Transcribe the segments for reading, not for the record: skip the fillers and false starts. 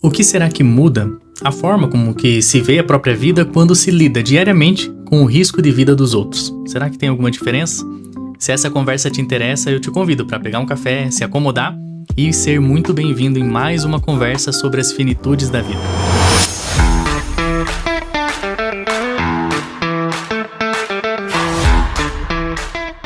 O que será que muda a forma como que se vê a própria vida quando se lida diariamente com o risco de vida dos outros? Será que tem alguma diferença? Se essa conversa te interessa, eu te convido para pegar um café, se acomodar e ser muito bem-vindo em mais uma conversa sobre as finitudes da vida.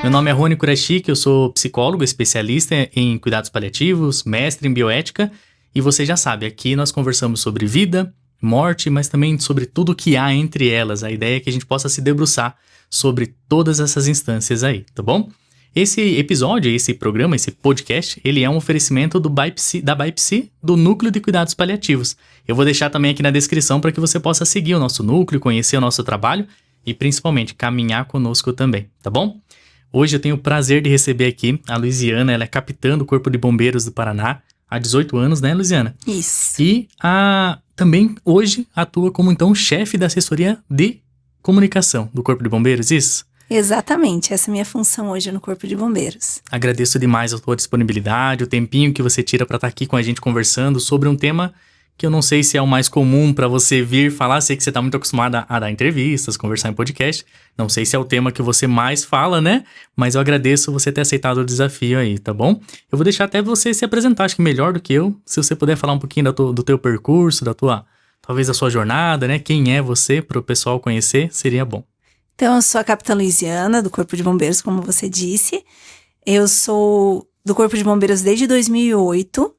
Meu nome é Rony Kurashiki, eu sou psicólogo, especialista em cuidados paliativos, mestre em bioética. E você já sabe, aqui nós conversamos sobre vida, morte, mas também sobre tudo o que há entre elas. A ideia é que a gente possa se debruçar sobre todas essas instâncias aí, tá bom? Esse episódio, esse programa, esse podcast, ele é um oferecimento da BIPSI, do Núcleo de Cuidados Paliativos. Eu vou deixar também aqui na descrição para que você possa seguir o nosso núcleo, conhecer o nosso trabalho e principalmente caminhar conosco também, tá bom? Hoje eu tenho o prazer de receber aqui a Luiziana, ela é capitã do Corpo de Bombeiros do Paraná, há 18 anos, né, Luiziana? Isso. E também hoje atua como, então, chefe da assessoria de comunicação do Corpo de Bombeiros, isso? Exatamente, essa é a minha função hoje no Corpo de Bombeiros. Agradeço demais a tua disponibilidade, o tempinho que você tira para estar aqui com a gente conversando sobre um tema que eu não sei se é o mais comum para você vir falar. Sei que você está muito acostumada a dar entrevistas, conversar em podcast. Não sei se é o tema que você mais fala, né? Mas eu agradeço você ter aceitado o desafio aí, tá bom? Eu vou deixar até você se apresentar, acho que melhor do que eu. Se você puder falar um pouquinho do teu percurso, talvez da sua jornada, né? Quem é você, para o pessoal conhecer, seria bom. Então, eu sou a capitã Luiziana, do Corpo de Bombeiros, como você disse. Eu sou do Corpo de Bombeiros desde 2008.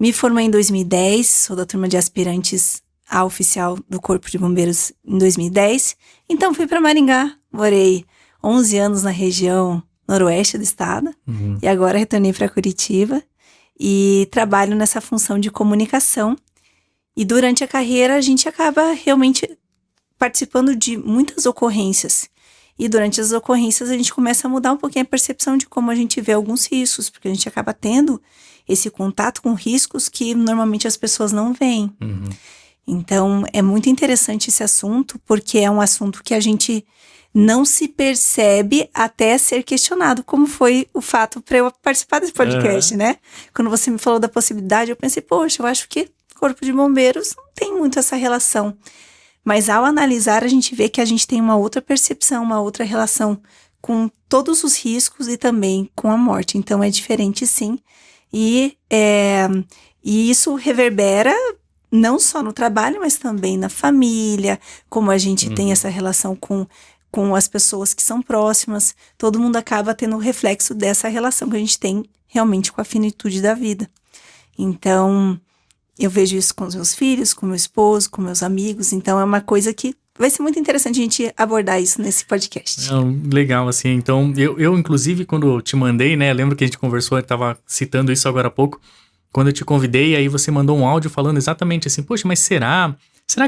Me formei em 2010, sou da turma de aspirantes a oficial do Corpo de Bombeiros em 2010. Então fui para Maringá, morei 11 anos na região noroeste do estado. E agora retornei para Curitiba e trabalho nessa função de comunicação. E durante a carreira a gente acaba realmente participando de muitas ocorrências. E durante as ocorrências a gente começa a mudar um pouquinho a percepção de como a gente vê alguns riscos, porque a gente acaba tendo esse contato com riscos que normalmente as pessoas não veem. Então, é muito interessante esse assunto, porque é um assunto que a gente não se percebe até ser questionado, como foi o fato para eu participar desse podcast, né? Quando você me falou da possibilidade, eu pensei, poxa, eu acho que Corpo de Bombeiros não tem muito essa relação. Mas ao analisar, a gente vê que a gente tem uma outra percepção, uma outra relação com todos os riscos e também com a morte. Então, é diferente, sim. E isso reverbera não só no trabalho, mas também na família, como a gente tem essa relação com as pessoas que são próximas. Todo mundo acaba tendo o reflexo dessa relação que a gente tem realmente com a finitude da vida. Então, eu vejo isso com os meus filhos, com meu esposo, com meus amigos. Então, é uma coisa que vai ser muito interessante a gente abordar isso nesse podcast. Legal, assim. Então, eu inclusive, quando eu te mandei, né? Lembro que a gente conversou, eu estava citando isso agora há pouco. Quando eu te convidei, aí você mandou um áudio falando exatamente assim, poxa, mas será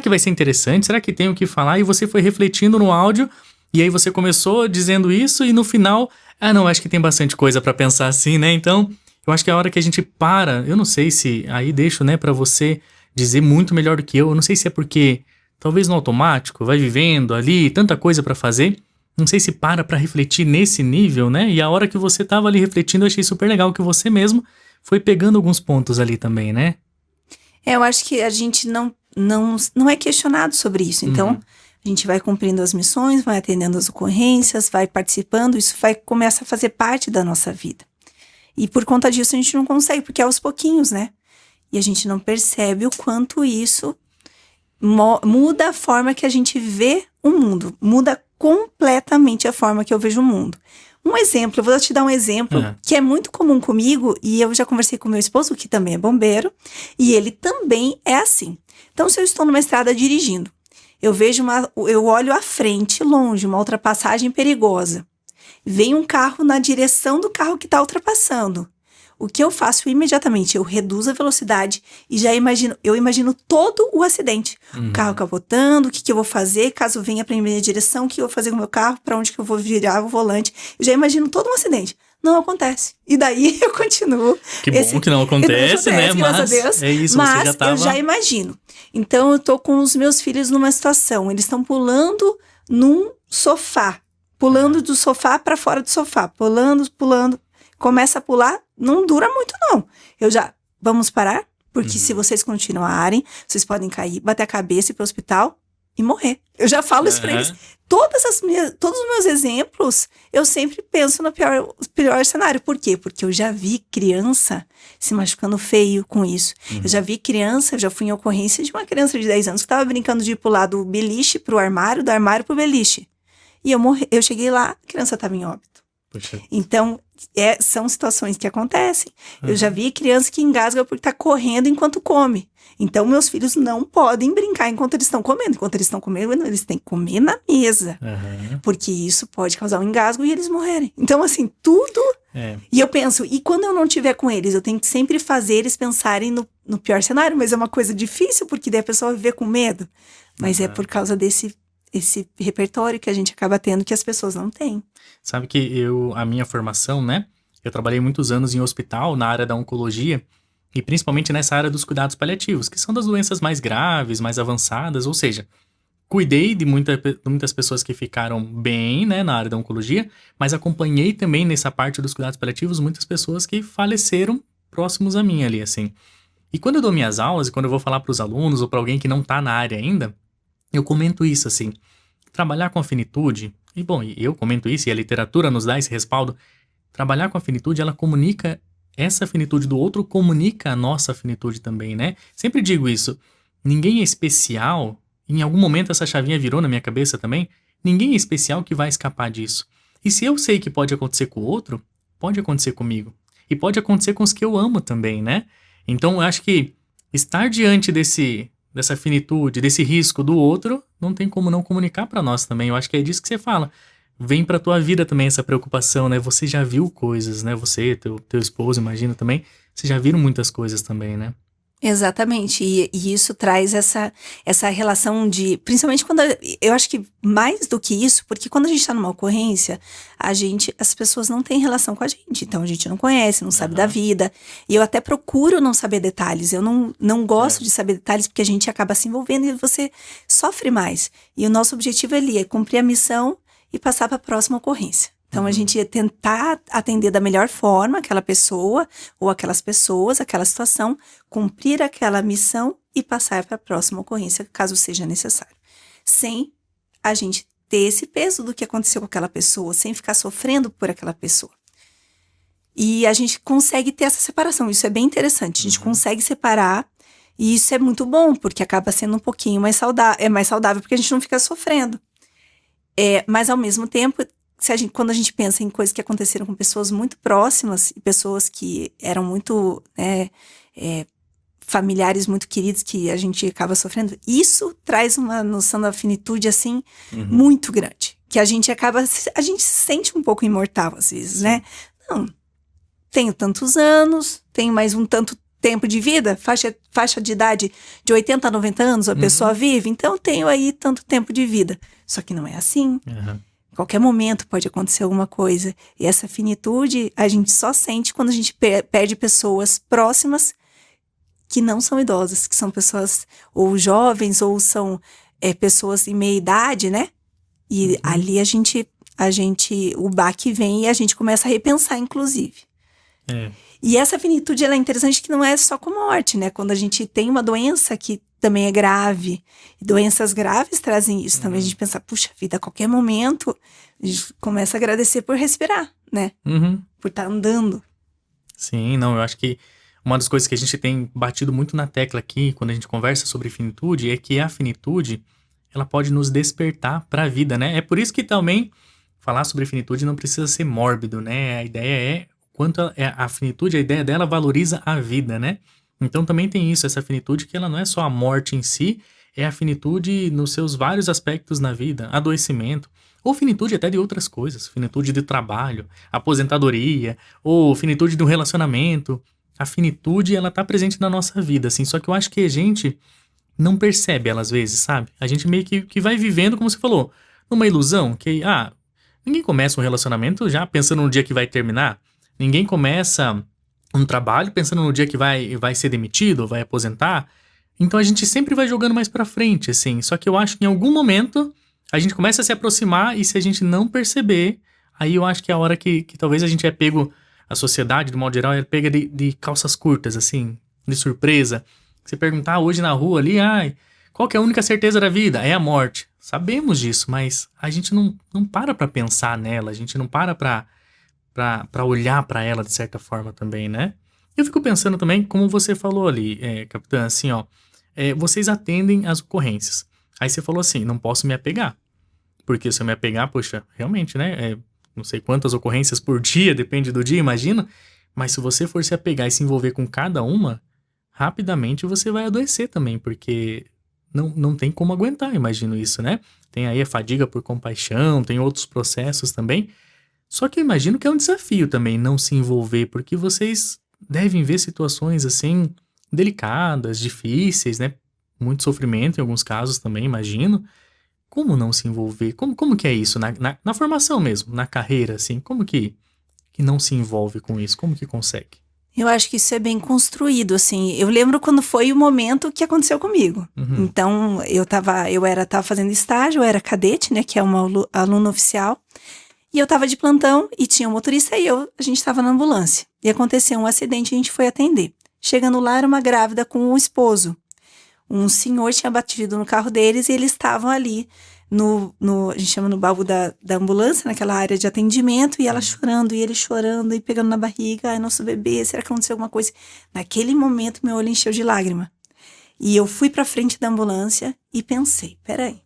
que vai ser interessante? Será que tem o que falar? E você foi refletindo no áudio, e aí você começou dizendo isso, e no final, não, acho que tem bastante coisa para pensar assim, né? Então, eu acho que é a hora que a gente para, eu não sei se, aí deixo, né, para você dizer muito melhor do que eu não sei se é porque, talvez no automático, vai vivendo ali, tanta coisa para fazer, não sei se para refletir nesse nível, né? E a hora que você tava ali refletindo, eu achei super legal que você mesmo foi pegando alguns pontos ali também, né? Eu acho que a gente não é questionado sobre isso. Então, a gente vai cumprindo as missões, vai atendendo as ocorrências, vai participando, isso começa a fazer parte da nossa vida. E por conta disso a gente não consegue, porque é aos pouquinhos, né? E a gente não percebe o quanto isso muda a forma que a gente vê o mundo. Muda completamente a forma que eu vejo o mundo. Um exemplo, eu vou te dar um exemplo que é muito comum comigo, e eu já conversei com meu esposo, que também é bombeiro, e ele também é assim. Então, se eu estou numa estrada dirigindo, eu olho à frente, longe, uma ultrapassagem perigosa. Vem um carro na direção do carro que está ultrapassando. O que eu faço imediatamente? Eu reduzo a velocidade e eu imagino todo o acidente. O carro capotando, o que eu vou fazer caso venha para a minha direção, o que eu vou fazer com o meu carro, para onde que eu vou virar o volante. Eu já imagino todo um acidente. Não acontece. E daí eu continuo. Que bom que não acontece, né? Graças a Deus. É isso, mas você já tava... eu já imagino. Então eu tô com os meus filhos numa situação. Eles estão pulando num sofá. Pulando do sofá para fora do sofá. Pulando. Começa a pular, não dura muito não. Vamos parar? Porque se vocês continuarem, vocês podem cair, bater a cabeça, ir pro hospital e morrer. Eu já falo isso pra eles. Todos os meus exemplos, eu sempre penso no pior cenário. Por quê? Porque eu já vi criança se machucando feio com isso. Eu já vi criança, eu já fui em ocorrência de uma criança de 10 anos que estava brincando de pular do beliche pro armário, do armário pro beliche. E eu cheguei lá, a criança estava em óbito. Poxa. Então, são situações que acontecem. Eu já vi criança que engasga porque tá correndo enquanto come. Então, meus filhos não podem brincar enquanto eles estão comendo. Enquanto eles estão comendo, eles têm que comer na mesa. Porque isso pode causar um engasgo e eles morrerem. Então, assim, tudo... E eu penso, e quando eu não estiver com eles, eu tenho que sempre fazer eles pensarem no pior cenário. Mas é uma coisa difícil, porque daí a pessoa vai viver com medo. Mas é por causa desse repertório que a gente acaba tendo que as pessoas não têm. Sabe que a minha formação, né? Eu trabalhei muitos anos em hospital, na área da oncologia, e principalmente nessa área dos cuidados paliativos, que são das doenças mais graves, mais avançadas, ou seja, cuidei de muitas pessoas que ficaram bem, né, na área da oncologia, mas acompanhei também nessa parte dos cuidados paliativos muitas pessoas que faleceram próximos a mim ali, assim. E quando eu dou minhas aulas, e quando eu vou falar para os alunos ou para alguém que não tá na área ainda, eu comento isso, assim, trabalhar com a finitude, e bom, eu comento isso e a literatura nos dá esse respaldo, trabalhar com a finitude, ela comunica, essa finitude do outro comunica a nossa finitude também, né? Sempre digo isso, ninguém é especial, em algum momento essa chavinha virou na minha cabeça também, ninguém é especial que vai escapar disso. E se eu sei que pode acontecer com o outro, pode acontecer comigo. E pode acontecer com os que eu amo também, né? Então eu acho que estar diante dessa finitude, desse risco do outro, não tem como não comunicar pra nós também. Eu acho que é disso que você fala. Vem pra tua vida também essa preocupação, né? Você já viu coisas, né? Você, teu esposo, imagina também. Vocês já viram muitas coisas também, né? Exatamente, e isso traz essa relação de, principalmente quando, eu acho que mais do que isso, porque quando a gente tá numa ocorrência, as pessoas não têm relação com a gente, então a gente não conhece, não sabe da vida, e eu até procuro não saber detalhes, eu não gosto de saber detalhes porque a gente acaba se envolvendo e você sofre mais, e o nosso objetivo ali é cumprir a missão e passar para a próxima ocorrência. Então, a gente ia tentar atender da melhor forma aquela pessoa ou aquelas pessoas, aquela situação, cumprir aquela missão e passar para a próxima ocorrência, caso seja necessário. Sem a gente ter esse peso do que aconteceu com aquela pessoa, sem ficar sofrendo por aquela pessoa. E a gente consegue ter essa separação, isso é bem interessante. A gente consegue separar e isso é muito bom, porque acaba sendo um pouquinho mais saudável, mais saudável porque a gente não fica sofrendo. Mas, ao mesmo tempo... quando a gente pensa em coisas que aconteceram com pessoas muito próximas e pessoas que eram muito familiares muito queridos que a gente acaba sofrendo, isso traz uma noção da finitude assim muito grande, que a gente se sente um pouco imortal às vezes, né? Não, tenho tantos anos, tenho mais um tanto tempo de vida, faixa de idade de 80 a 90 anos a pessoa vive, então tenho aí tanto tempo de vida, só que não é assim. Qualquer momento pode acontecer alguma coisa. E essa finitude a gente só sente quando a gente perde pessoas próximas que não são idosas, que são pessoas ou jovens ou são pessoas em meia idade, né? E ali o baque vem e a gente começa a repensar, inclusive. E essa finitude ela é interessante que não é só com morte, né? Quando a gente tem uma doença que também é grave. E doenças graves trazem isso também. A gente pensa, puxa vida, a qualquer momento, a gente começa a agradecer por respirar, né? Por estar andando. Sim, não, eu acho que uma das coisas que a gente tem batido muito na tecla aqui, quando a gente conversa sobre finitude, é que a finitude, ela pode nos despertar para a vida, né? É por isso que também falar sobre finitude não precisa ser mórbido, né? A ideia é quanto a finitude, a ideia dela valoriza a vida, né? Então também tem isso, essa finitude que ela não é só a morte em si, é a finitude nos seus vários aspectos na vida, adoecimento, ou finitude até de outras coisas, finitude de trabalho, aposentadoria, ou finitude de um relacionamento. A finitude, ela tá presente na nossa vida, assim, só que eu acho que a gente não percebe ela às vezes, sabe? A gente meio que vai vivendo, como você falou, numa ilusão, que, ninguém começa um relacionamento já pensando no dia que vai terminar, ninguém começa um trabalho pensando no dia que vai ser demitido, vai aposentar. Então a gente sempre vai jogando mais pra frente, assim. Só que eu acho que em algum momento a gente começa a se aproximar e se a gente não perceber, aí eu acho que é a hora que talvez a gente é pego, a sociedade, do modo geral, é pega de calças curtas, assim. de surpresa. Você perguntar hoje na rua ali, qual que é a única certeza da vida? É a morte. Sabemos disso, mas a gente não para pra pensar nela, a gente não para pra olhar pra ela de certa forma também, né? Eu fico pensando também, como você falou ali, capitã, assim, ó, vocês atendem as ocorrências. Aí você falou assim, não posso me apegar. Porque se eu me apegar, poxa, realmente, né? Não sei quantas ocorrências por dia, depende do dia, imagina. Mas se você for se apegar e se envolver com cada uma, rapidamente você vai adoecer também, porque não tem como aguentar, imagino isso, né? Tem aí a fadiga por compaixão, tem outros processos também. Só que eu imagino que é um desafio também não se envolver, porque vocês devem ver situações assim delicadas, difíceis, né? Muito sofrimento em alguns casos também, imagino. Como não se envolver? Como que é isso? Na formação mesmo, na carreira, assim, como que não se envolve com isso? Como que consegue? Eu acho que isso é bem construído, assim. Eu lembro quando foi o momento que aconteceu comigo. Uhum. Então, eu tava fazendo estágio, eu era cadete, né, que é uma aluna oficial. E eu tava de plantão e tinha um motorista e a gente tava na ambulância. E aconteceu um acidente e a gente foi atender. Chegando lá, era uma grávida com o esposo. Um senhor tinha batido no carro deles e eles estavam ali a gente chama no baú da ambulância, naquela área de atendimento, e ela chorando, e ele chorando, e pegando na barriga, ai, nosso bebê, será que aconteceu alguma coisa? Naquele momento, meu olho encheu de lágrima. E eu fui pra frente da ambulância e pensei, peraí,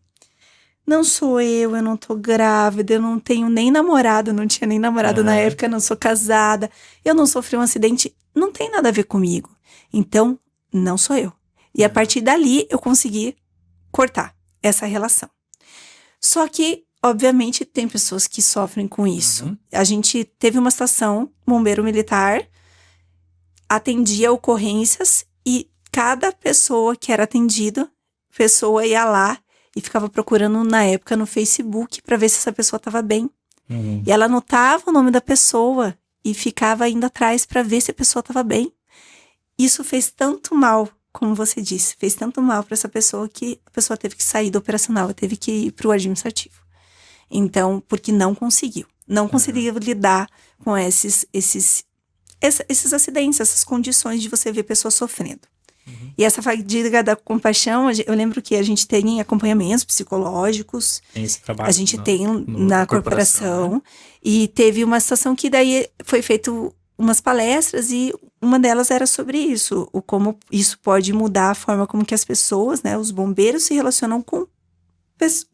não sou eu não tô grávida, eu não tenho nem namorado, não tinha nem namorado na época, não sou casada, eu não sofri um acidente, não tem nada a ver comigo. Então, não sou eu. E a partir dali, eu consegui cortar essa relação. Só que, obviamente, tem pessoas que sofrem com isso. Uhum. A gente teve uma estação, bombeiro militar, atendia ocorrências e cada pessoa que era atendida, pessoa ia lá e ficava procurando, na época, no Facebook para ver se essa pessoa estava bem. Uhum. E ela anotava o nome da pessoa e ficava indo atrás para ver se a pessoa estava bem. Isso fez tanto mal, como você disse, fez tanto mal para essa pessoa que a pessoa teve que sair do operacional, teve que ir para o administrativo. Então, porque não conseguiu lidar com esses acidentes, essas condições de você ver pessoas sofrendo. Uhum. E essa fadiga da compaixão, eu lembro que a gente tem acompanhamentos psicológicos, Tem esse trabalho a gente tem na corporação, né? E teve uma situação que daí foi feito umas palestras e uma delas era sobre isso, o como isso pode mudar a forma como que as pessoas, né, os bombeiros se relacionam com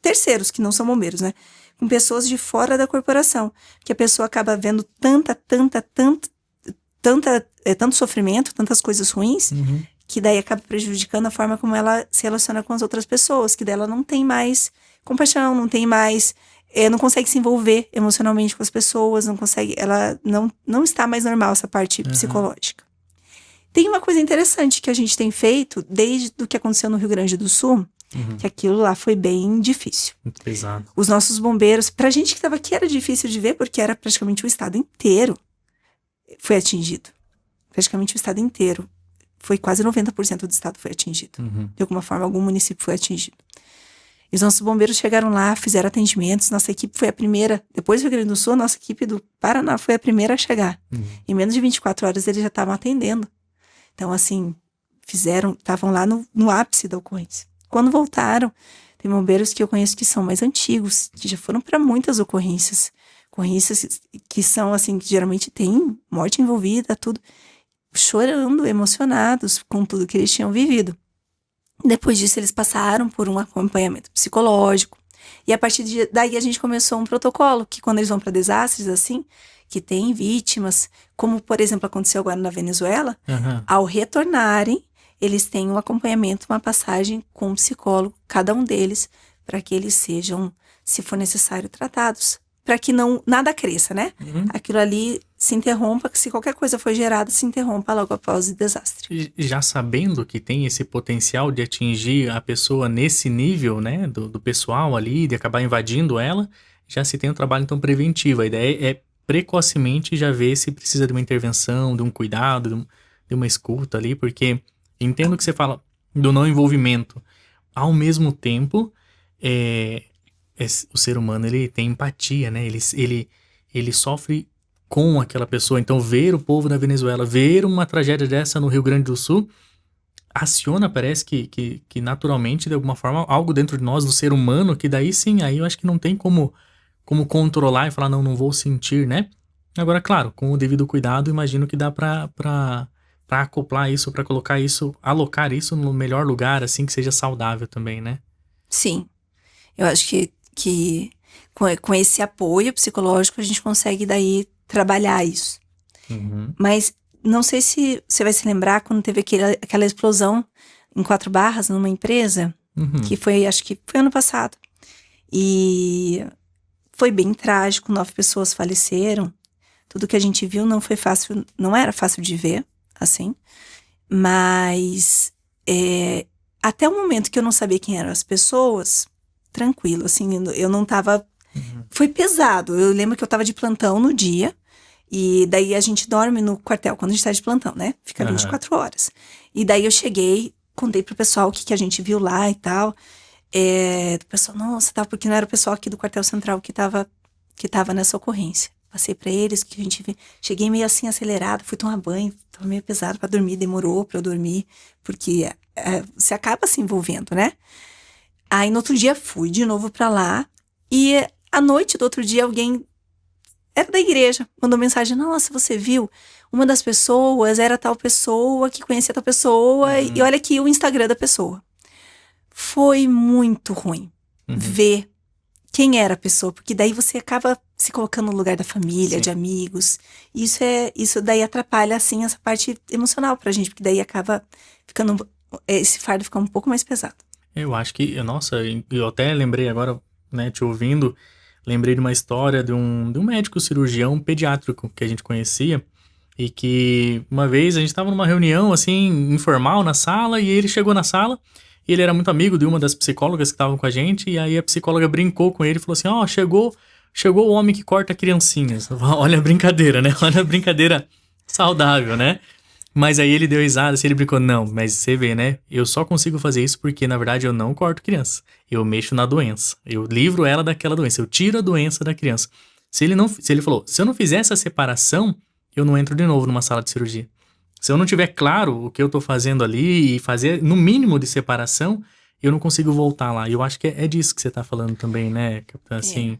terceiros que não são bombeiros, né, com pessoas de fora da corporação, que a pessoa acaba vendo tanto sofrimento, tantas coisas ruins, uhum. que daí acaba prejudicando a forma como ela se relaciona com as outras pessoas, que daí ela não tem mais compaixão, não tem mais, não consegue se envolver emocionalmente com as pessoas, não consegue, ela não está mais normal essa parte psicológica. Tem uma coisa interessante que a gente tem feito desde o que aconteceu no Rio Grande do Sul, que aquilo lá foi bem difícil. Muito pesado. Os nossos bombeiros, pra gente que estava aqui era difícil de ver, porque era praticamente o estado inteiro foi atingido. Praticamente o estado inteiro. Foi quase 90% do estado foi atingido. De alguma forma, algum município foi atingido. E os nossos bombeiros chegaram lá, fizeram atendimentos. Nossa equipe foi a primeira. Depois do Rio Grande do Sul, a nossa equipe do Paraná foi a primeira a chegar. Em menos de 24 horas, eles já estavam atendendo. Então, assim, estavam lá no ápice da ocorrência. Quando voltaram, tem bombeiros que eu conheço que são mais antigos, que já foram para muitas ocorrências. Ocorrências que são, assim, que geralmente tem morte envolvida, tudo. Chorando, emocionados com tudo que eles tinham vivido. Depois disso, eles passaram por um acompanhamento psicológico. E a partir daí, a gente começou um protocolo, que quando eles vão para desastres, assim, que tem vítimas, como, por exemplo, aconteceu agora na Venezuela, ao retornarem, eles têm um acompanhamento, uma passagem com um psicólogo, cada um deles, para que eles sejam, se for necessário, tratados. Para que nada cresça, né? Aquilo ali se interrompa, que se qualquer coisa for gerada, se interrompa logo após o desastre. Já sabendo que tem esse potencial de atingir a pessoa nesse nível, né, do pessoal ali, de acabar invadindo ela, já se tem um trabalho, então, preventivo. A ideia é precocemente já ver se precisa de uma intervenção, de um cuidado, de uma escuta ali, porque entendo que você fala do não envolvimento. Ao mesmo tempo, o ser humano, ele tem empatia, né? Ele sofre com aquela pessoa. Então, ver o povo da Venezuela, ver uma tragédia dessa no Rio Grande do Sul, aciona, parece que naturalmente, de alguma forma, algo dentro de nós, do ser humano, que daí sim, aí eu acho que não tem como controlar e falar, não vou sentir, né? Agora, claro, com o devido cuidado, imagino que dá pra acoplar isso, pra colocar isso, alocar isso no melhor lugar, assim, que seja saudável também, né? Sim, eu acho que com esse apoio psicológico a gente consegue daí trabalhar isso. Uhum. Mas não sei se você vai se lembrar quando teve aquela explosão em 4 Barras numa empresa, Uhum. que foi, acho que foi ano passado. E foi bem trágico, 9 pessoas faleceram. Tudo que a gente viu não foi fácil, não era fácil de ver, assim. Mas até o momento que eu não sabia quem eram as pessoas, tranquilo, assim, eu não tava... Uhum. Foi pesado. Eu lembro que eu tava de plantão no dia. E daí a gente dorme no quartel quando a gente tá de plantão, né? Fica 24 horas. E daí eu cheguei, contei pro pessoal o que a gente viu lá e tal. O pessoal, nossa, tal, porque não era o pessoal aqui do quartel central que tava nessa ocorrência. Passei pra eles, que a gente viu. Cheguei meio assim, acelerado, fui tomar banho, tava meio pesado pra dormir, demorou pra eu dormir, porque você acaba se envolvendo, né? Aí no outro dia fui de novo pra lá, e à noite do outro dia alguém... Era da igreja, mandou mensagem, nossa, você viu? Uma das pessoas era tal pessoa que conhecia tal pessoa, e olha aqui o Instagram da pessoa. Foi muito ruim ver quem era a pessoa, porque daí você acaba se colocando no lugar da família, Sim. de amigos. Isso daí atrapalha, assim, essa parte emocional pra gente, porque daí acaba ficando, esse fardo fica um pouco mais pesado. Eu acho que, nossa, eu até lembrei agora, né, te ouvindo, lembrei de uma história de um médico cirurgião pediátrico que a gente conhecia, e que uma vez a gente estava numa reunião, assim, informal na sala, e ele chegou na sala, e ele era muito amigo de uma das psicólogas que estavam com a gente, e aí a psicóloga brincou com ele e falou assim, chegou o homem que corta criancinhas. Olha a brincadeira, né? Olha a brincadeira saudável, né? Mas aí ele deu risada, assim, ele brincou, não, mas você vê, né? Eu só consigo fazer isso porque, na verdade, eu não corto criança. Eu mexo na doença. Eu livro ela daquela doença. Eu tiro a doença da criança. Se ele falou, se eu não fizer essa separação, eu não entro de novo numa sala de cirurgia. Se eu não tiver claro o que eu tô fazendo ali e fazer no mínimo de separação, eu não consigo voltar lá. E eu acho que é disso que você tá falando também, né, capitã? Assim...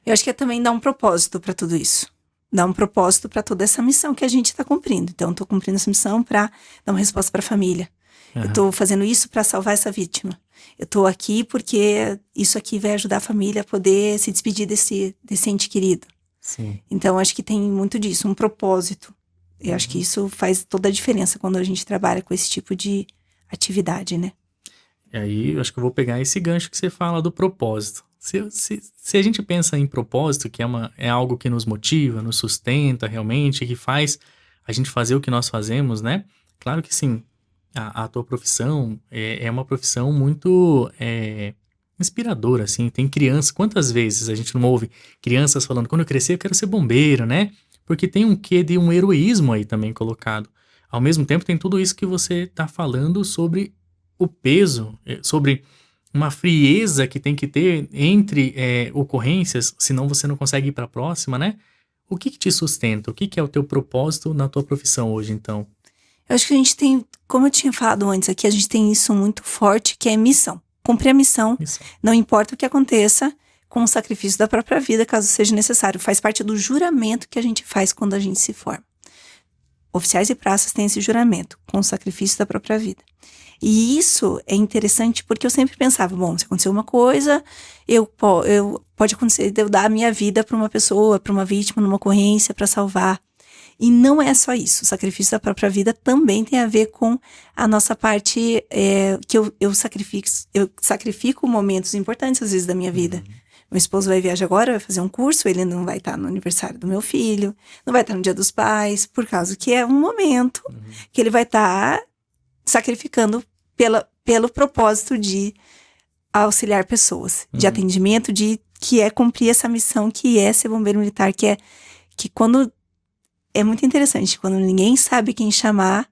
Eu acho que é também dar um propósito pra tudo isso. Dar um propósito pra toda essa missão que a gente tá cumprindo. Então, eu tô cumprindo essa missão pra dar uma resposta pra família. Eu tô fazendo isso pra salvar essa vítima. Eu tô aqui porque isso aqui vai ajudar a família a poder se despedir desse ente querido. Sim. Então, acho que tem muito disso, um propósito. Eu acho que isso faz toda a diferença quando a gente trabalha com esse tipo de atividade, né? E aí, eu acho que eu vou pegar esse gancho que você fala do propósito. Se a gente pensa em propósito, que é algo que nos motiva, nos sustenta realmente, que faz a gente fazer o que nós fazemos, né? Claro que sim, a tua profissão é uma profissão muito inspiradora, assim. Tem crianças, quantas vezes a gente não ouve crianças falando, quando eu crescer eu quero ser bombeiro, né? Porque tem um quê de um heroísmo aí também colocado. Ao mesmo tempo tem tudo isso que você tá falando sobre o peso, sobre uma frieza que tem que ter entre ocorrências, senão você não consegue ir para a próxima, né? O que te sustenta? O que é o teu propósito na tua profissão hoje, então? Eu acho que a gente tem, como eu tinha falado antes aqui, a gente tem isso muito forte, que é missão. Cumprir a missão, não importa o que aconteça, com o sacrifício da própria vida, caso seja necessário. Faz parte do juramento que a gente faz quando a gente se forma. Oficiais e praças têm esse juramento, com o sacrifício da própria vida. E isso é interessante porque eu sempre pensava, bom, se acontecer uma coisa, pode acontecer de eu dar a minha vida para uma pessoa, para uma vítima, numa ocorrência, para salvar. E não é só isso. O sacrifício da própria vida também tem a ver com a nossa parte que eu sacrifico momentos importantes, às vezes, da minha vida. Meu esposo vai viajar agora, vai fazer um curso, ele não vai estar no aniversário do meu filho, não vai estar no Dia dos Pais, por causa que é um momento que ele vai estar sacrificando pelo propósito de auxiliar pessoas, de atendimento, que é cumprir essa missão que é ser bombeiro militar, que quando... É muito interessante, quando ninguém sabe quem chamar,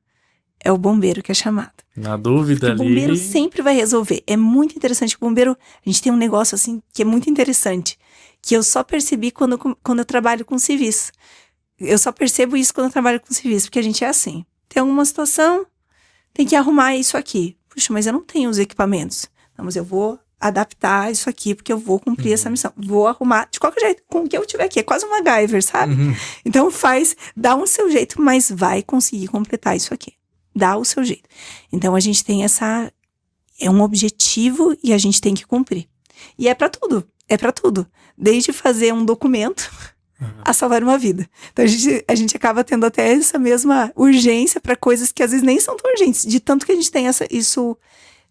é o bombeiro que é chamado. Na dúvida ali... O bombeiro sempre vai resolver. É muito interessante. O bombeiro, a gente tem um negócio assim, que é muito interessante, que eu só percebi quando eu trabalho com civis. Eu só percebo isso quando eu trabalho com serviço, porque a gente é assim. Tem alguma situação, tem que arrumar isso aqui. Puxa, mas eu não tenho os equipamentos. Não, mas eu vou adaptar isso aqui, porque eu vou cumprir essa missão. Vou arrumar de qualquer jeito, com o que eu tiver aqui. É quase um MacGyver, sabe? Então dá um seu jeito, mas vai conseguir completar isso aqui. Dá o seu jeito. Então a gente tem é um objetivo e a gente tem que cumprir. E é pra tudo. Desde fazer um documento a salvar uma vida. Então a gente acaba tendo até essa mesma urgência para coisas que às vezes nem são tão urgentes, de tanto que a gente tem isso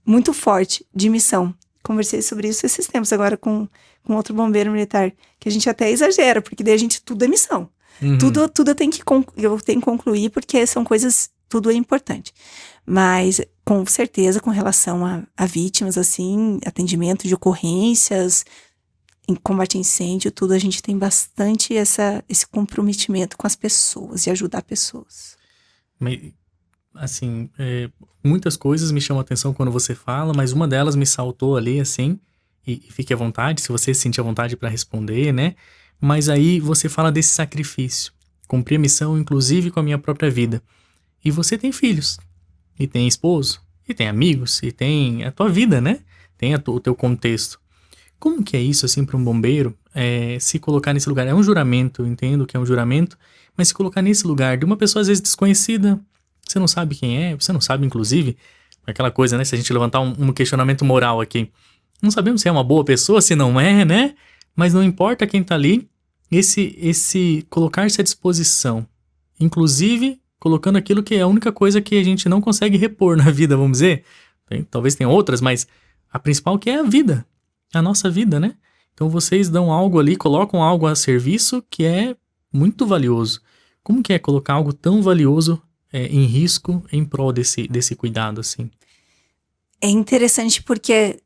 muito forte de missão. Conversei sobre isso esses tempos agora com outro bombeiro militar, que a gente até exagera, porque daí tudo é missão. Tudo eu tenho que concluir, porque são coisas, tudo é importante. Mas, com certeza, com relação a vítimas, assim, atendimento de ocorrências, em combate a incêndio, tudo, a gente tem bastante esse comprometimento com as pessoas, de ajudar pessoas. Assim, muitas coisas me chamam a atenção quando você fala, mas uma delas me saltou ali, assim, e fique à vontade, se você se sentir à vontade para responder, né? Mas aí você fala desse sacrifício, cumprir a missão, inclusive com a minha própria vida. E você tem filhos, e tem esposo, e tem amigos, e tem a tua vida, né? Tem o teu contexto. Como que é isso, assim, para um bombeiro, se colocar nesse lugar? É um juramento, eu entendo que é um juramento, mas se colocar nesse lugar de uma pessoa, às vezes, desconhecida, você não sabe quem é, você não sabe, inclusive, aquela coisa, né? Se a gente levantar um questionamento moral aqui, não sabemos se é uma boa pessoa, se não é, né? Mas não importa quem tá ali, esse colocar-se à disposição, inclusive colocando aquilo que é a única coisa que a gente não consegue repor na vida, vamos dizer. Talvez tenha outras, mas a principal que é a vida, a nossa vida, né? Então vocês dão algo ali, colocam algo a serviço que é muito valioso. Como que é colocar algo tão valioso em risco em prol desse cuidado, assim? É interessante porque,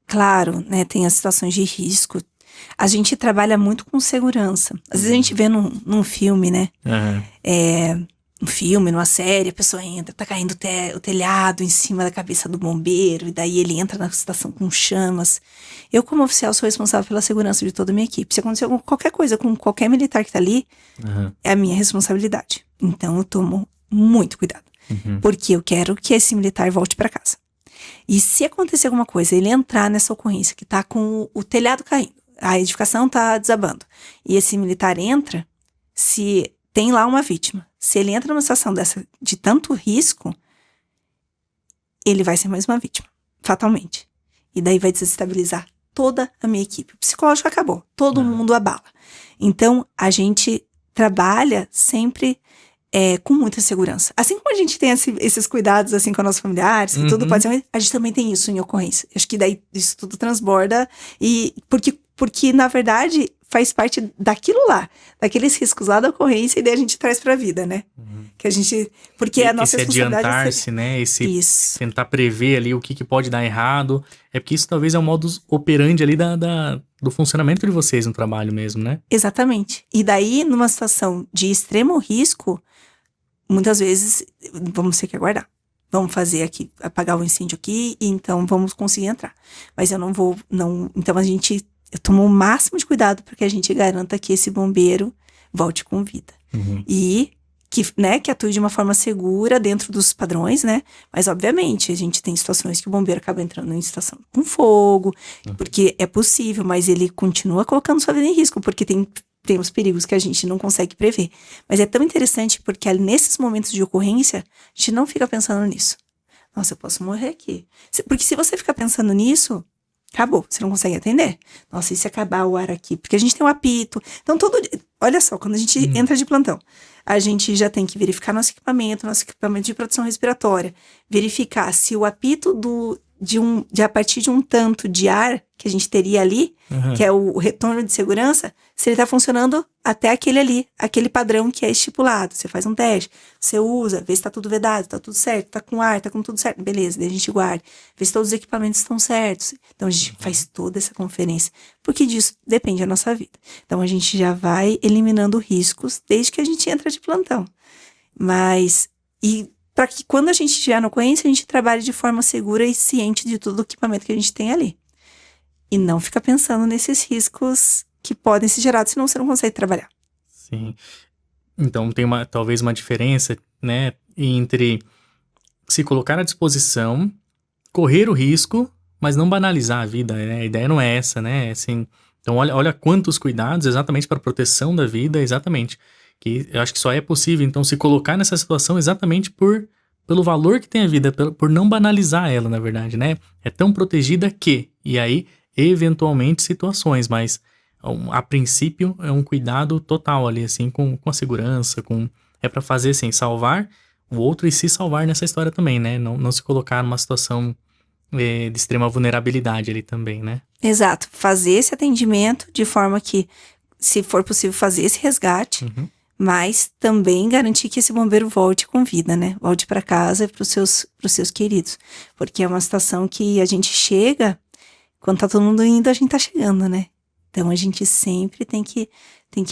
claro, né, tem as situações de risco. A gente trabalha muito com segurança. Às vezes a gente vê num filme, né? Um filme, numa série, a pessoa entra, tá caindo o telhado em cima da cabeça do bombeiro, e daí ele entra na estação com chamas. Eu, como oficial, sou responsável pela segurança de toda a minha equipe. Se acontecer qualquer coisa com qualquer militar que tá ali, é a minha responsabilidade. Então eu tomo muito cuidado. Porque eu quero que esse militar volte pra casa. E se acontecer alguma coisa, ele entrar nessa ocorrência que tá com o telhado caindo, a edificação tá desabando, e esse militar entra, se tem lá uma vítima, se ele entra numa situação dessa de tanto risco, ele vai ser mais uma vítima, fatalmente. E daí vai desestabilizar toda a minha equipe. O psicológico acabou, todo mundo abala. Então, a gente trabalha sempre com muita segurança. Assim como a gente tem esses cuidados assim com nossos familiares, que tudo pode ser, a gente também tem isso em ocorrência. Acho que daí isso tudo transborda, e porque na verdade faz parte daquilo lá, daqueles riscos lá da ocorrência, e daí a gente traz pra vida, né? Que a gente, porque a nossa responsabilidade adiantar-se, né? Isso. Tentar prever ali o que pode dar errado. É porque isso talvez é o modus operandi ali do funcionamento de vocês no trabalho mesmo, né? Exatamente. E daí, numa situação de extremo risco, muitas vezes vamos ter que aguardar. Vamos fazer aqui, apagar o incêndio aqui, e então vamos conseguir entrar. Mas eu então eu tomo o máximo de cuidado para que a gente garanta que esse bombeiro volte com vida. E que atue de uma forma segura dentro dos padrões, né? Mas, obviamente, a gente tem situações que o bombeiro acaba entrando em situação com fogo, porque é possível, mas ele continua colocando sua vida em risco, porque tem os perigos que a gente não consegue prever. Mas é tão interessante porque nesses momentos de ocorrência, a gente não fica pensando nisso. Nossa, eu posso morrer aqui. Porque se você ficar pensando nisso, acabou, você não consegue atender. Nossa, e se acabar o ar aqui? Porque a gente tem um apito. Então, olha só, quando a gente entra de plantão, a gente já tem que verificar nosso equipamento de proteção respiratória, verificar se o apito a partir de um tanto de ar que a gente teria ali, que é o retorno de segurança, se ele tá funcionando até aquele padrão que é estipulado. Você faz um teste, você usa, vê se tá tudo vedado, tá tudo certo, tá com ar, tá com tudo certo, beleza, daí a gente guarda, vê se todos os equipamentos estão certos. Então a gente faz toda essa conferência, porque disso depende a nossa vida. Então a gente já vai eliminando riscos desde que a gente entra de plantão. Para que quando a gente estiver na ocorrência, a gente trabalhe de forma segura e ciente de todo o equipamento que a gente tem ali. E não fica pensando nesses riscos que podem ser gerados, senão você não consegue trabalhar. Sim. Então tem talvez uma diferença, né, entre se colocar à disposição, correr o risco, mas não banalizar a vida, né? A ideia não é essa, né? Assim, então olha quantos cuidados exatamente para a proteção da vida, exatamente. Que eu acho que só é possível, então, se colocar nessa situação exatamente pelo valor que tem a vida, por não banalizar ela, na verdade, né? É tão protegida que, e aí, eventualmente, situações, mas a princípio é um cuidado total ali, assim, com a segurança, é para fazer, assim, salvar o outro e se salvar nessa história também, né? Não se colocar numa situação de extrema vulnerabilidade ali também, né? Exato. Fazer esse atendimento de forma que, se for possível, fazer esse resgate, mas também garantir que esse bombeiro volte com vida, né? Volte para casa pros seus queridos. Porque é uma situação que a gente chega, quando tá todo mundo indo, a gente tá chegando, né? Então a gente sempre tem que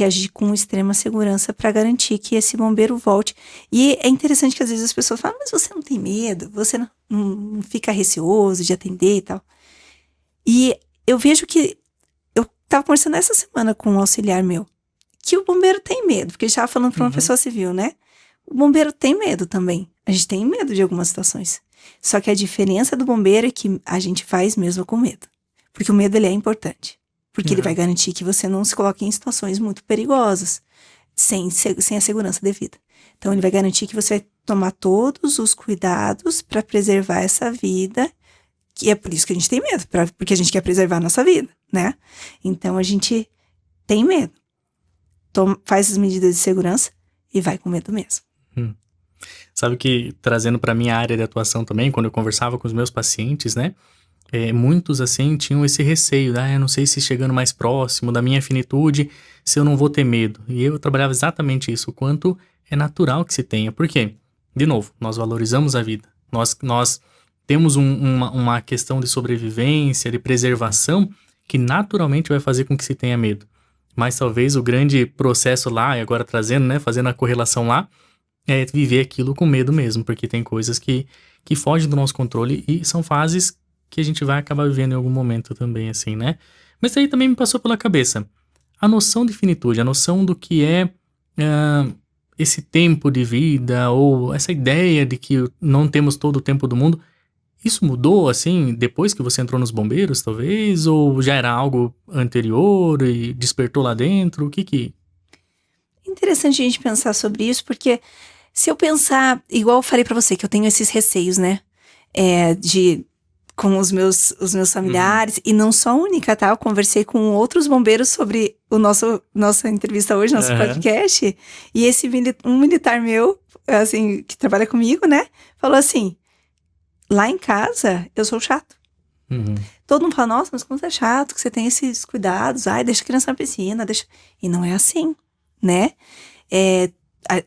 agir com extrema segurança para garantir que esse bombeiro volte. E é interessante que às vezes as pessoas falam, mas você não tem medo? Você não fica receoso de atender e tal? E eu vejo que, eu tava conversando essa semana com um auxiliar meu, que o bombeiro tem medo, porque a gente tava falando pra uma pessoa civil, né? O bombeiro tem medo também. A gente tem medo de algumas situações. Só que a diferença do bombeiro é que a gente faz mesmo com medo. Porque o medo, ele é importante. Porque ele vai garantir que você não se coloque em situações muito perigosas, sem a segurança devida. Então, ele vai garantir que você vai tomar todos os cuidados para preservar essa vida, que é por isso que a gente tem medo, porque a gente quer preservar a nossa vida, né? Então, a gente tem medo. Faz as medidas de segurança e vai com medo mesmo. Sabe que, trazendo para minha área de atuação também, quando eu conversava com os meus pacientes, né? Muitos, assim, tinham esse receio, eu não sei se chegando mais próximo da minha finitude, se eu não vou ter medo. E eu trabalhava exatamente isso, o quanto é natural que se tenha. Por quê? De novo, nós valorizamos a vida. Nós temos uma questão de sobrevivência, de preservação, que naturalmente vai fazer com que se tenha medo. Mas talvez o grande processo lá, e agora trazendo, né, fazendo a correlação lá, é viver aquilo com medo mesmo, porque tem coisas que fogem do nosso controle e são fases que a gente vai acabar vivendo em algum momento também, assim, né? Mas aí também me passou pela cabeça a noção de finitude, a noção do que é esse tempo de vida, ou essa ideia de que não temos todo o tempo do mundo. Isso mudou, assim, depois que você entrou nos bombeiros, talvez? Ou já era algo anterior e despertou lá dentro? O que... Interessante a gente pensar sobre isso, porque se eu pensar, igual eu falei pra você, que eu tenho esses receios, né? Com os meus familiares, e não sou a única, tá? Eu conversei com outros bombeiros sobre nossa entrevista hoje, nosso podcast, e um militar meu, assim, que trabalha comigo, né? Falou assim, lá em casa, eu sou chato. Todo mundo fala, nossa, mas como você é chato, que você tem esses cuidados, deixa a criança na piscina, deixa... E não é assim, né?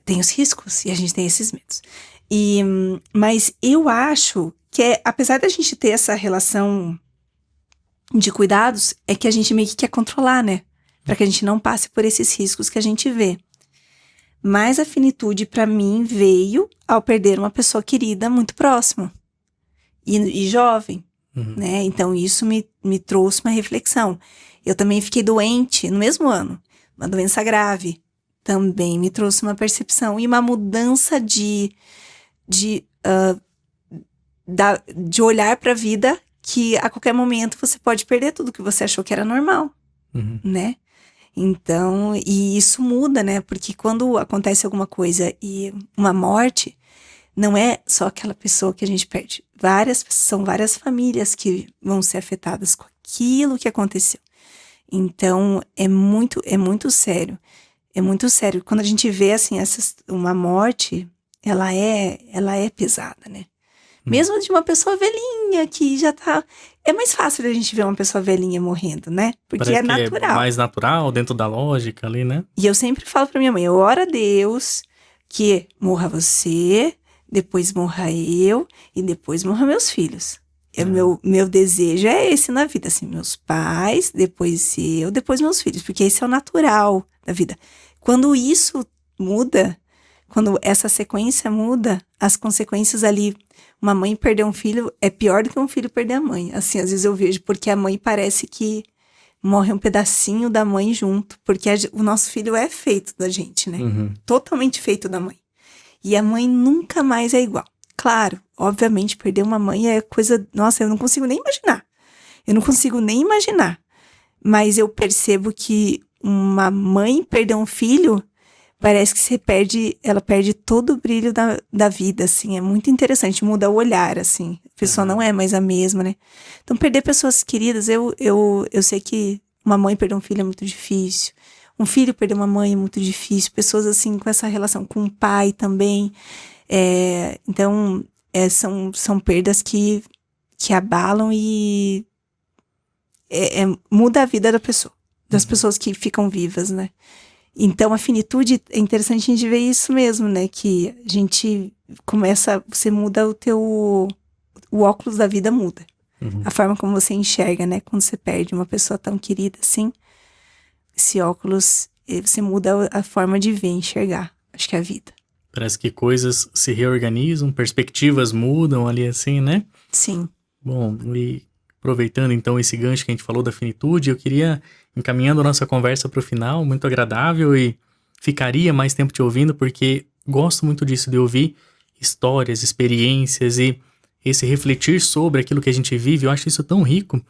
Tem os riscos, e a gente tem esses medos. Mas eu acho que apesar da gente ter essa relação de cuidados, é que a gente meio que quer controlar, né? Para que a gente não passe por esses riscos que a gente vê. Mas a finitude, para mim, veio ao perder uma pessoa querida muito próxima. E jovem, né? Então, isso me trouxe uma reflexão. Eu também fiquei doente no mesmo ano. Uma doença grave. Também me trouxe uma percepção e uma mudança de olhar para a vida, que a qualquer momento você pode perder tudo que você achou que era normal, né? Então, e isso muda, né? Porque quando acontece alguma coisa e uma morte, não é só aquela pessoa que a gente perde. São várias famílias que vão ser afetadas com aquilo que aconteceu. Então, é muito sério. É muito sério. Quando a gente vê, assim, uma morte, ela é pesada, né? Mesmo de uma pessoa velhinha que já tá... É mais fácil a gente ver uma pessoa velhinha morrendo, né? Porque parece é natural. É mais natural, dentro da lógica ali, né? E eu sempre falo pra minha mãe, eu oro a Deus que morra você, depois morra eu e depois morra meus filhos. Meu desejo é esse na vida, assim, meus pais, depois eu, depois meus filhos, porque esse é o natural da vida. Quando isso muda, quando essa sequência muda, as consequências ali, uma mãe perder um filho é pior do que um filho perder a mãe. Assim, às vezes eu vejo, porque a mãe parece que morre um pedacinho da mãe junto, porque o nosso filho é feito da gente, né? Totalmente feito da mãe. E a mãe nunca mais é igual. Claro, obviamente, perder uma mãe é coisa... Nossa, eu não consigo nem imaginar. Mas eu percebo que uma mãe perder um filho, parece que ela perde todo o brilho da vida, assim. É muito interessante, muda o olhar, assim. A pessoa não é mais a mesma, né? Então, perder pessoas queridas, eu sei que uma mãe perder um filho é muito difícil. Um filho perder uma mãe é muito difícil. Pessoas, assim, com essa relação com o pai também. Então, são perdas que abalam e muda a vida da pessoa. Das pessoas que ficam vivas, né? Então, a finitude, é interessante a gente ver isso mesmo, né? Que a gente você muda o óculos da vida muda. A forma como você enxerga, né? Quando você perde uma pessoa tão querida assim, esse óculos, você muda a forma de ver, enxergar, acho que é a vida. Parece que coisas se reorganizam, perspectivas mudam ali assim, né? Sim. Bom, e aproveitando então esse gancho que a gente falou da finitude, eu queria, encaminhando a nossa conversa para o final, muito agradável, e ficaria mais tempo te ouvindo, porque gosto muito disso, de ouvir histórias, experiências e esse refletir sobre aquilo que a gente vive. Eu acho isso tão rico.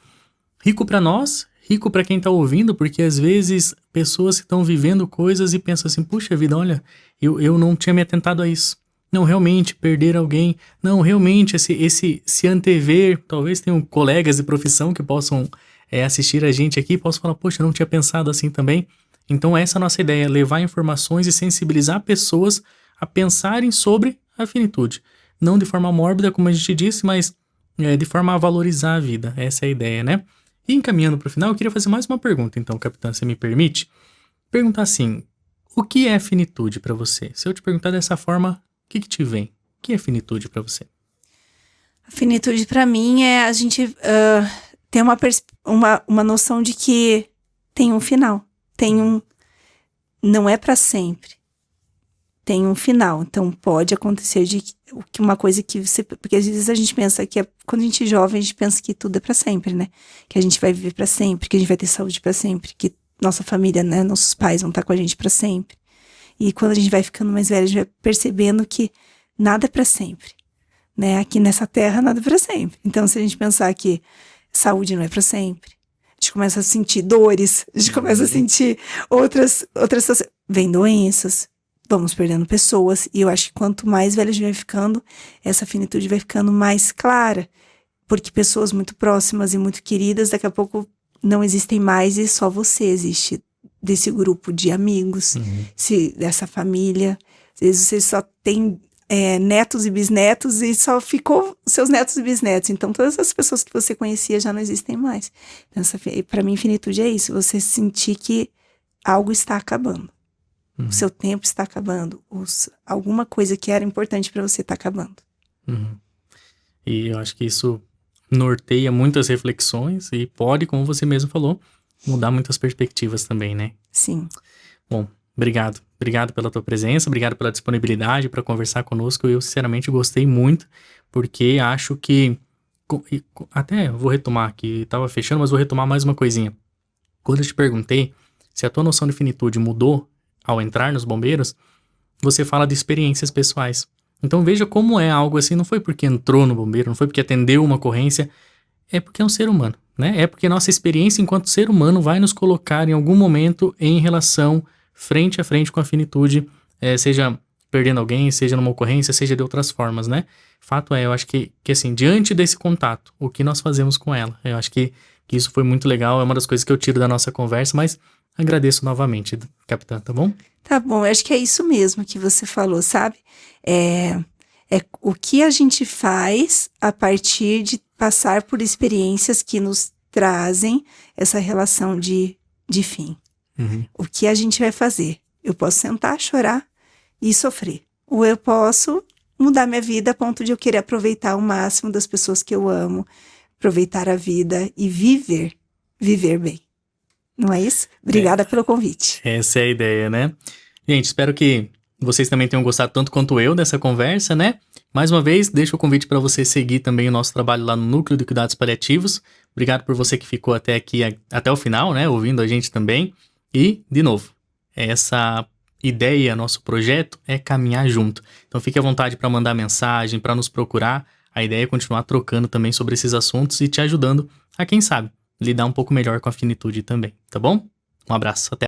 Rico para nós, rico para quem tá ouvindo, porque às vezes pessoas estão vivendo coisas e pensam assim, puxa vida, olha, eu não tinha me atentado a isso. Não, realmente, perder alguém. Não, realmente, esse se antever. Talvez tenham colegas de profissão que possam assistir a gente aqui e possam falar, poxa, eu não tinha pensado assim também. Então, essa é a nossa ideia, levar informações e sensibilizar pessoas a pensarem sobre a finitude. Não de forma mórbida, como a gente disse, mas de forma a valorizar a vida. Essa é a ideia, né? E encaminhando para o final, eu queria fazer mais uma pergunta, então, capitã, se me permite. Perguntar assim, o que é finitude para você? Se eu te perguntar dessa forma, o que te vem? O que é finitude para você? A finitude para mim é a gente ter uma noção de que tem um final. Não é para sempre. Tem um final. Então pode acontecer que uma coisa que você... Porque às vezes a gente pensa que quando a gente é jovem, a gente pensa que tudo é para sempre, né? Que a gente vai viver para sempre, que a gente vai ter saúde para sempre, que nossa família, né, nossos pais vão estar com a gente para sempre. E quando a gente vai ficando mais velho, a gente vai percebendo que nada é para sempre, né? Aqui nessa terra, nada é para sempre. Então, se a gente pensar que saúde não é para sempre, a gente começa a sentir dores, a gente começa a sentir outras vem doenças, vamos perdendo pessoas. E eu acho que quanto mais velho a gente vai ficando, essa finitude vai ficando mais clara. Porque pessoas muito próximas e muito queridas, daqui a pouco não existem mais e só você existe desse grupo de amigos, dessa família. Às vezes você só tem netos e bisnetos e só ficou seus netos e bisnetos. Então, todas as pessoas que você conhecia já não existem mais. Então, para mim, finitude é isso. Você sentir que algo está acabando. O seu tempo está acabando. Alguma coisa que era importante para você está acabando. E eu acho que isso norteia muitas reflexões e pode, como você mesmo falou, mudar muitas perspectivas também, né? Sim. Bom, obrigado. Obrigado pela tua presença, obrigado pela disponibilidade para conversar conosco. Eu, sinceramente, gostei muito, porque acho que... Até vou retomar aqui, estava fechando, mas vou retomar mais uma coisinha. Quando eu te perguntei se a tua noção de finitude mudou ao entrar nos bombeiros, você fala de experiências pessoais. Então veja como é algo assim, não foi porque entrou no bombeiro, não foi porque atendeu uma ocorrência, é porque é um ser humano, né? É porque nossa experiência enquanto ser humano vai nos colocar em algum momento em relação frente a frente com a finitude, seja perdendo alguém, seja numa ocorrência, seja de outras formas, né? Fato eu acho que assim, diante desse contato, o que nós fazemos com ela? Eu acho que isso foi muito legal, é uma das coisas que eu tiro da nossa conversa, mas agradeço novamente, capitã, tá bom? Tá bom, eu acho que é isso mesmo que você falou, sabe? É o que a gente faz a partir de passar por experiências que nos trazem essa relação de fim. O que a gente vai fazer? Eu posso sentar, chorar e sofrer. Ou eu posso mudar minha vida a ponto de eu querer aproveitar o máximo das pessoas que eu amo, aproveitar a vida e viver bem. Não é isso? Obrigada pelo convite. Essa é a ideia, né? Gente, espero que vocês também tenham gostado tanto quanto eu dessa conversa, né? Mais uma vez, deixo o convite para você seguir também o nosso trabalho lá no Núcleo de Cuidados Paliativos, Obrigado por você que ficou até aqui, até o final, né? Ouvindo a gente também. E, de novo, essa ideia, nosso projeto é caminhar junto. Então fique à vontade para mandar mensagem, para nos procurar. A ideia é continuar trocando também sobre esses assuntos e te ajudando a, quem sabe, lidar um pouco melhor com a finitude também, tá bom? Um abraço, até.